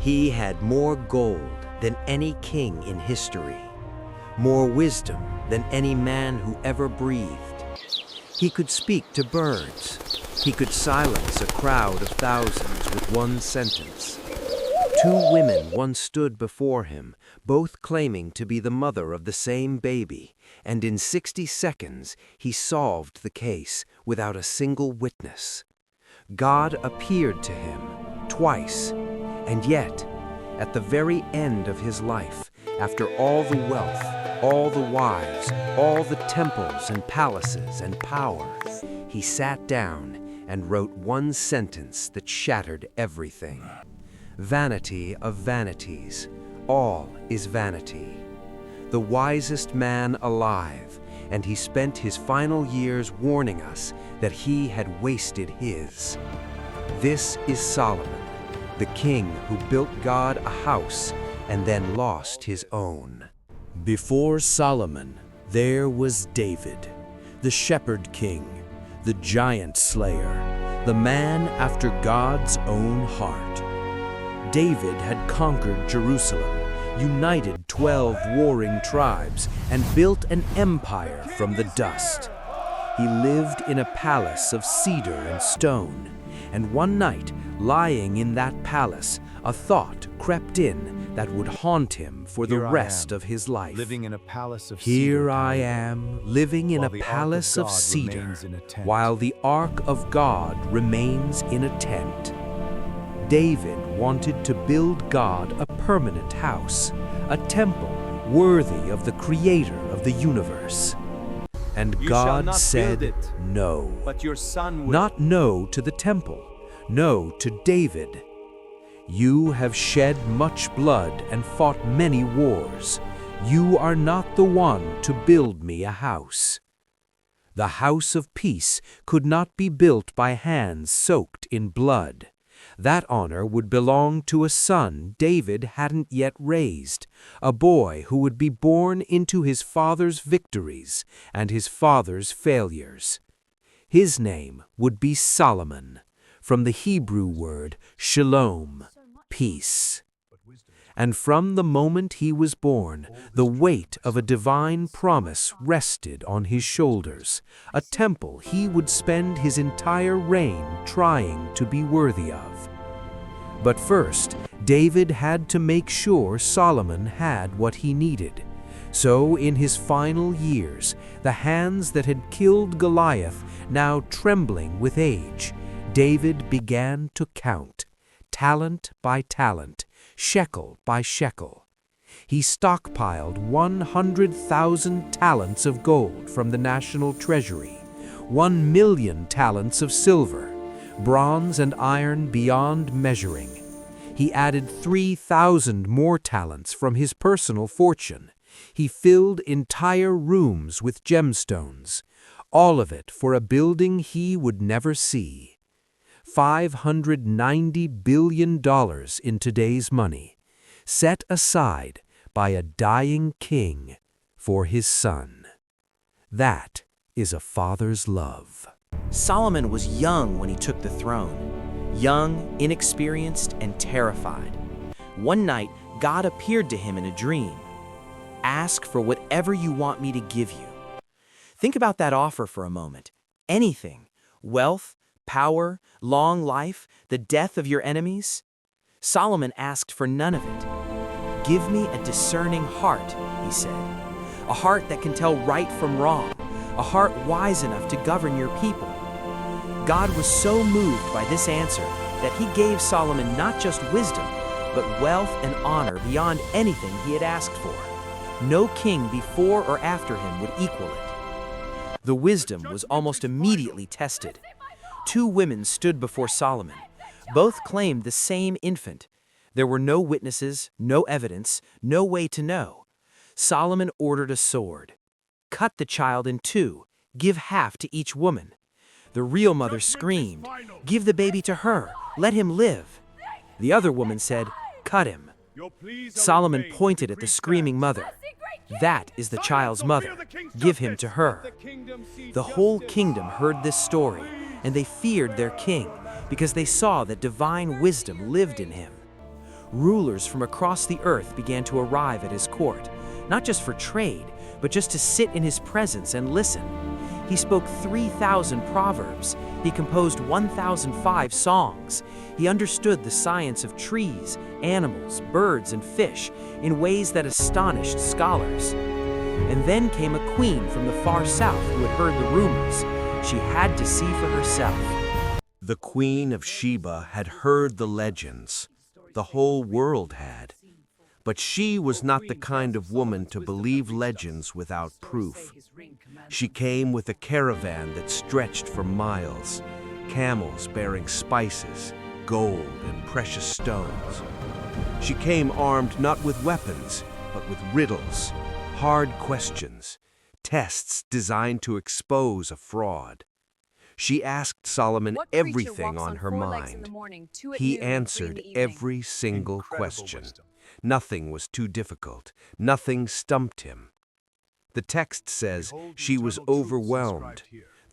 He had more gold than any king in history, more wisdom than any man who ever breathed. He could speak to birds. He could silence a crowd of thousands with one sentence. Two women once stood before him, both claiming to be the mother of the same baby, and in 60 seconds he solved the case without a single witness. God appeared to him twice, and yet, at the very end of his life, after all the wealth, all the wives, all the temples and palaces and power, he sat down and wrote one sentence that shattered everything. Vanity of vanities, all is vanity. The wisest man alive, and he spent his final years warning us that he had wasted his. This is Solomon, the king who built God a house and then lost his own. Before Solomon, there was David, the shepherd king, the giant slayer, the man after God's own heart. David had conquered Jerusalem, united 12 warring tribes, and built an empire from the dust. He lived in a palace of cedar and stone, and one night, lying in that palace, a thought crept in that would haunt him for the rest of his life. Living in a palace of Here cedar, I am, living in a palace of cedar, while the Ark of God remains in a tent. David wanted to build God a permanent house, a temple worthy of the Creator of the universe. And You shall God not said, build it, no. but your son will. Not no to the temple, no to David. You have shed much blood and fought many wars. You are not the one to build me a house. The house of peace could not be built by hands soaked in blood. That honor would belong to a son David hadn't yet raised, a boy who would be born into his father's victories and his father's failures. His name would be Solomon, from the Hebrew word shalom, peace. And from the moment he was born, the weight of a divine promise rested on his shoulders, a temple he would spend his entire reign trying to be worthy of. But first, David had to make sure Solomon had what he needed. So in his final years, the hands that had killed Goliath now trembling with age, David began to count, talent by talent, shekel by shekel. He stockpiled 100,000 talents of gold from the national treasury, 1,000,000 talents of silver, bronze and iron beyond measuring. He added 3,000 more talents from his personal fortune. He filled entire rooms with gemstones, all of it for a building he would never see. $590 billion in today's money, set aside by a dying king for his son. That is a father's love. Solomon was young when he took the throne, young, inexperienced, and terrified. One night, God appeared to him in a dream. Ask for whatever you want me to give you. Think about that offer for a moment. Anything, wealth, power, long life, the death of your enemies? Solomon asked for none of it. Give me a discerning heart, he said, a heart that can tell right from wrong, a heart wise enough to govern your people. God was so moved by this answer that he gave Solomon not just wisdom, but wealth and honor beyond anything he had asked for. No king before or after him would equal it. The wisdom was almost immediately tested. Two women stood before Solomon. Both claimed the same infant. There were no witnesses, no evidence, no way to know. Solomon ordered a sword. Cut the child in two, give half to each woman. The real mother screamed, "Give the baby to her, let him live." The other woman said, "Cut him." Solomon pointed at the screaming mother. "That is the child's mother. Give him to her." The whole kingdom heard this story, and they feared their king because they saw that divine wisdom lived in him. Rulers from across the earth began to arrive at his court, not just for trade, but just to sit in his presence and listen. He spoke 3,000 proverbs. He composed 1,005 songs. He understood the science of trees, animals, birds, and fish in ways that astonished scholars. And then came a queen from the far south who had heard the rumors. She had to see for herself. The Queen of Sheba had heard the legends. The whole world had. But she was not the kind of woman to believe legends without proof. She came with a caravan that stretched for miles, camels bearing spices, gold, and precious stones. She came armed not with weapons, but with riddles, hard questions, tests designed to expose a fraud. She asked Solomon everything on her mind. He answered every single question. Nothing was too difficult. Nothing stumped him. The text says she was overwhelmed.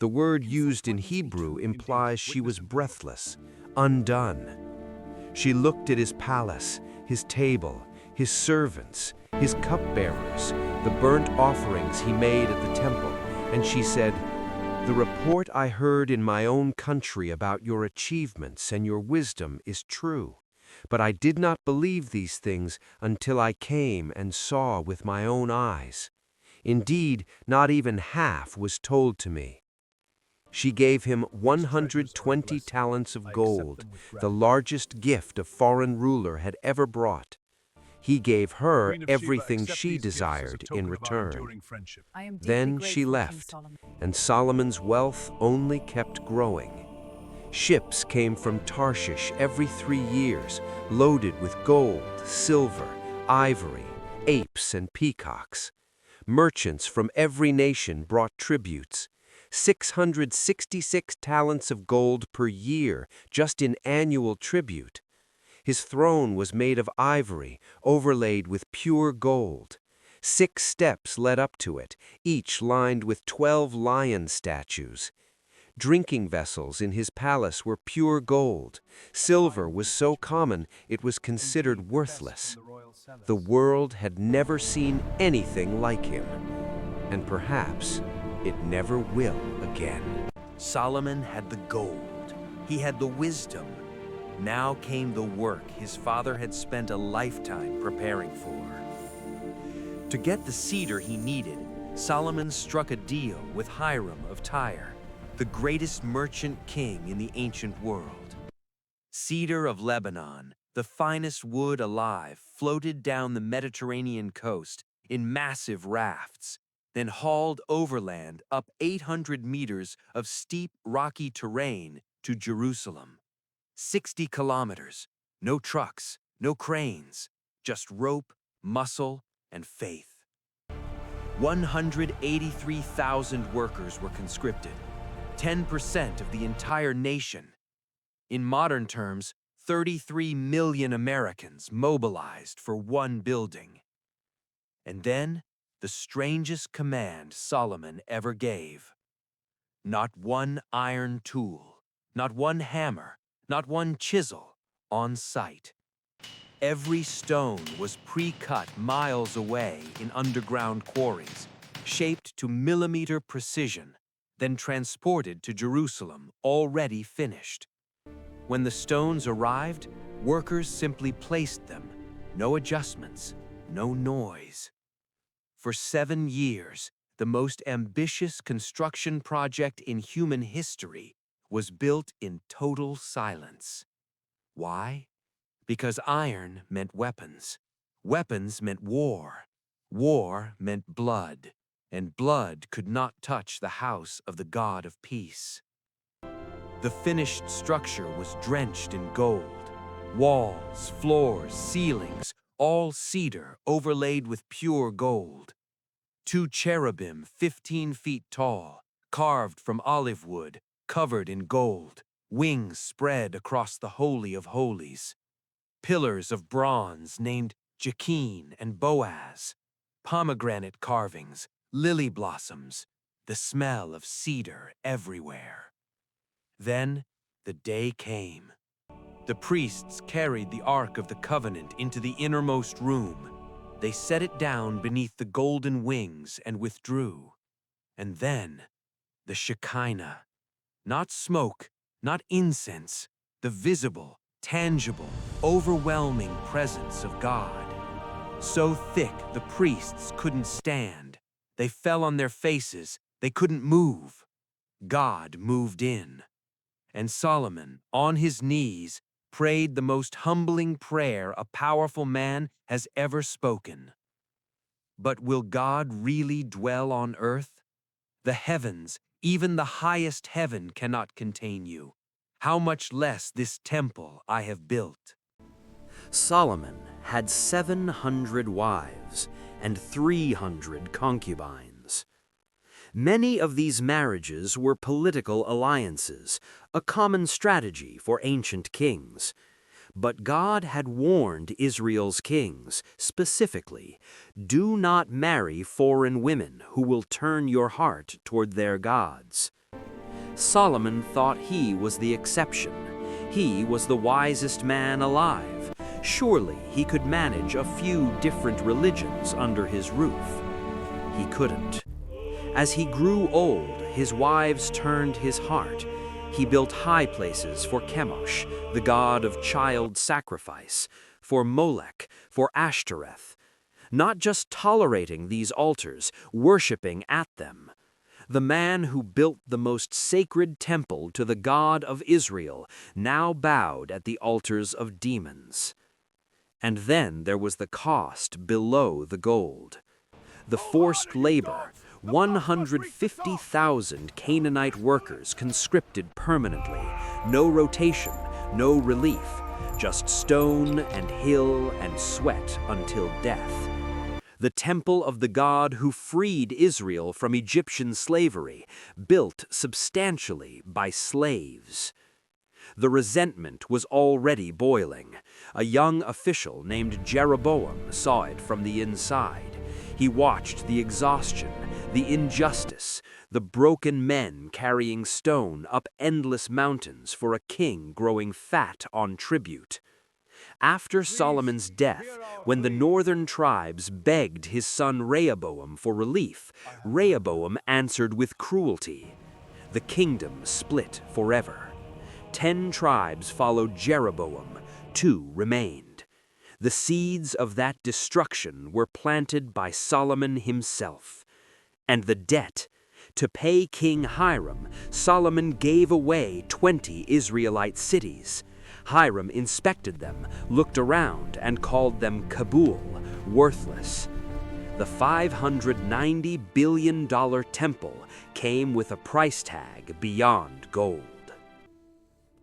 The word used in Hebrew implies she was breathless, undone. She looked at his palace, his table, his servants, his cupbearers, the burnt offerings he made at the temple, and she said, "The report I heard in my own country about your achievements and your wisdom is true. But I did not believe these things until I came and saw with my own eyes. Indeed, not even half was told to me." She gave him 120 talents of gold, the largest gift a foreign ruler had ever brought. He gave her everything she desired in return. Then she left, and Solomon's wealth only kept growing. Ships came from Tarshish every 3 years, loaded with gold, silver, ivory, apes, and peacocks. Merchants from every nation brought tributes. 666 talents of gold per year just in annual tribute. His throne was made of ivory, overlaid with pure gold. 6 steps led up to it, each lined with 12 lion statues. Drinking vessels in his palace were pure gold. Silver was so common it was considered worthless. The world had never seen anything like him, and perhaps it never will again. Solomon had the gold. He had the wisdom. Now came the work his father had spent a lifetime preparing for. To get the cedar he needed, Solomon struck a deal with Hiram of Tyre, the greatest merchant king in the ancient world. Cedar of Lebanon, the finest wood alive, floated down the Mediterranean coast in massive rafts, then hauled overland up 800 meters of steep, rocky terrain to Jerusalem. 60 kilometers, no trucks, no cranes, just rope, muscle, and faith. 183,000 workers were conscripted, 10% of the entire nation. In modern terms, 33 million Americans mobilized for one building. And then, the strangest command Solomon ever gave. Not one iron tool, not one hammer, not one chisel on site. Every stone was pre-cut miles away in underground quarries, shaped to millimeter precision, then transported to Jerusalem already finished. When the stones arrived, workers simply placed them, no adjustments, no noise. For 7 years, the most ambitious construction project in human history was built in total silence. Why? Because iron meant weapons. Weapons meant war. War meant blood. And blood could not touch the house of the God of peace. The finished structure was drenched in gold. Walls, floors, ceilings, all cedar overlaid with pure gold. 2 cherubim 15 feet tall, carved from olive wood, covered in gold, wings spread across the Holy of Holies. Pillars of bronze named Jachin and Boaz, pomegranate carvings, lily blossoms, the smell of cedar everywhere. Then the day came. The priests carried the Ark of the Covenant into the innermost room. They set it down beneath the golden wings and withdrew. And then, the Shekinah. Not smoke, not incense, the visible, tangible, overwhelming presence of God. So thick the priests couldn't stand. They fell on their faces, they couldn't move. God moved in. And Solomon, on his knees, prayed the most humbling prayer a powerful man has ever spoken. But will God really dwell on earth? The heavens, even the highest heaven, cannot contain you. How much less this temple I have built? Solomon had 700 wives and 300 concubines. Many of these marriages were political alliances, a common strategy for ancient kings. But God had warned Israel's kings, specifically, do not marry foreign women who will turn your heart toward their gods. Solomon thought he was the exception. He was the wisest man alive. Surely he could manage a few different religions under his roof. He couldn't. As he grew old, his wives turned his heart. He built high places for Chemosh, the god of child sacrifice, for Molech, for Ashtoreth. Not just tolerating these altars, worshiping at them. The man who built the most sacred temple to the God of Israel now bowed at the altars of demons. And then there was the cost below the gold. The forced labor, 150,000 Canaanite workers conscripted permanently, no rotation, no relief, just stone and hill and sweat until death. The temple of the God who freed Israel from Egyptian slavery, built substantially by slaves. The resentment was already boiling. A young official named Jeroboam saw it from the inside. He watched the exhaustion, the injustice, the broken men carrying stone up endless mountains for a king growing fat on tribute. After Solomon's death, when the northern tribes begged his son Rehoboam for relief, Rehoboam answered with cruelty. The kingdom split forever. 10 tribes followed Jeroboam, 2 remained. The seeds of that destruction were planted by Solomon himself. And the debt. To pay King Hiram, Solomon gave away 20 Israelite cities. Hiram inspected them, looked around, and called them Kabul, worthless. The $590 billion temple came with a price tag beyond gold.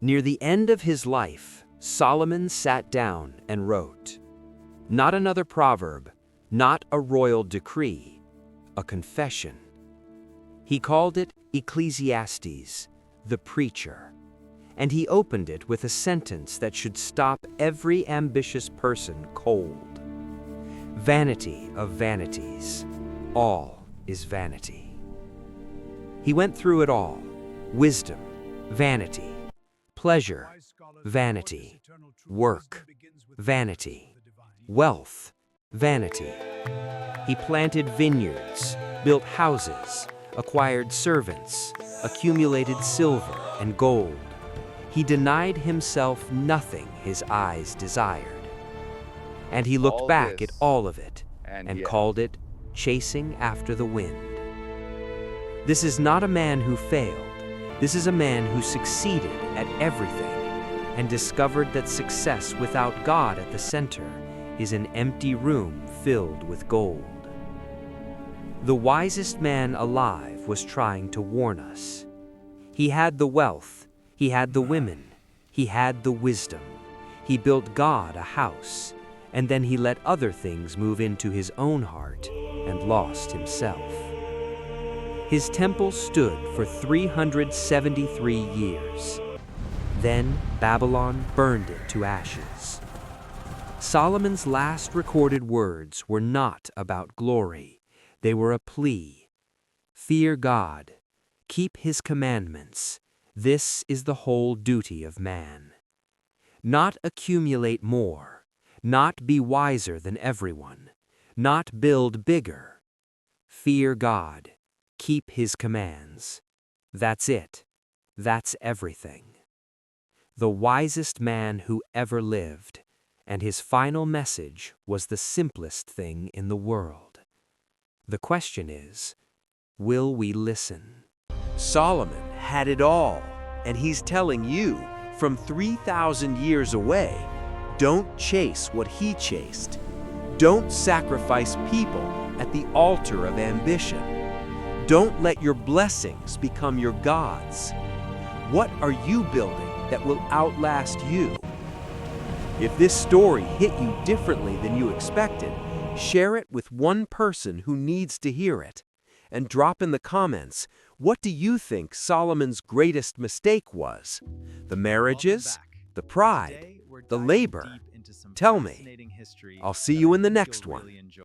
Near the end of his life, Solomon sat down and wrote. Not another proverb, not a royal decree, a confession. He called it Ecclesiastes, the preacher, and he opened it with a sentence that should stop every ambitious person cold. Vanity of vanities, all is vanity. He went through it all: wisdom, vanity; pleasure, vanity; work, vanity; wealth, vanity. He planted vineyards, built houses, acquired servants, accumulated silver and gold. He denied himself nothing his eyes desired. And he looked back at all of it and called it chasing after the wind. This is not a man who failed. This is a man who succeeded at everything and discovered that success without God at the center is an empty room filled with gold. The wisest man alive was trying to warn us. He had the wealth, he had the women, he had the wisdom. He built God a house, and then he let other things move into his own heart and lost himself. His temple stood for 373 years. Then Babylon burned it to ashes. Solomon's last recorded words were not about glory. They were a plea. Fear God. Keep his commandments. This is the whole duty of man. Not accumulate more, not be wiser than everyone, not build bigger. Fear God, keep His commands. That's it. That's everything. The wisest man who ever lived, and his final message was the simplest thing in the world. The question is, will we listen? Solomon had it all, and he's telling you from 3,000 years away, don't chase what he chased. Don't sacrifice people at the altar of ambition. Don't let your blessings become your gods. What are you building that will outlast you? If this story hit you differently than you expected, share it with one person who needs to hear it. And drop in the comments, what do you think Solomon's greatest mistake was? The marriages, the pride, the labor? Tell me. I'll see you in the next one.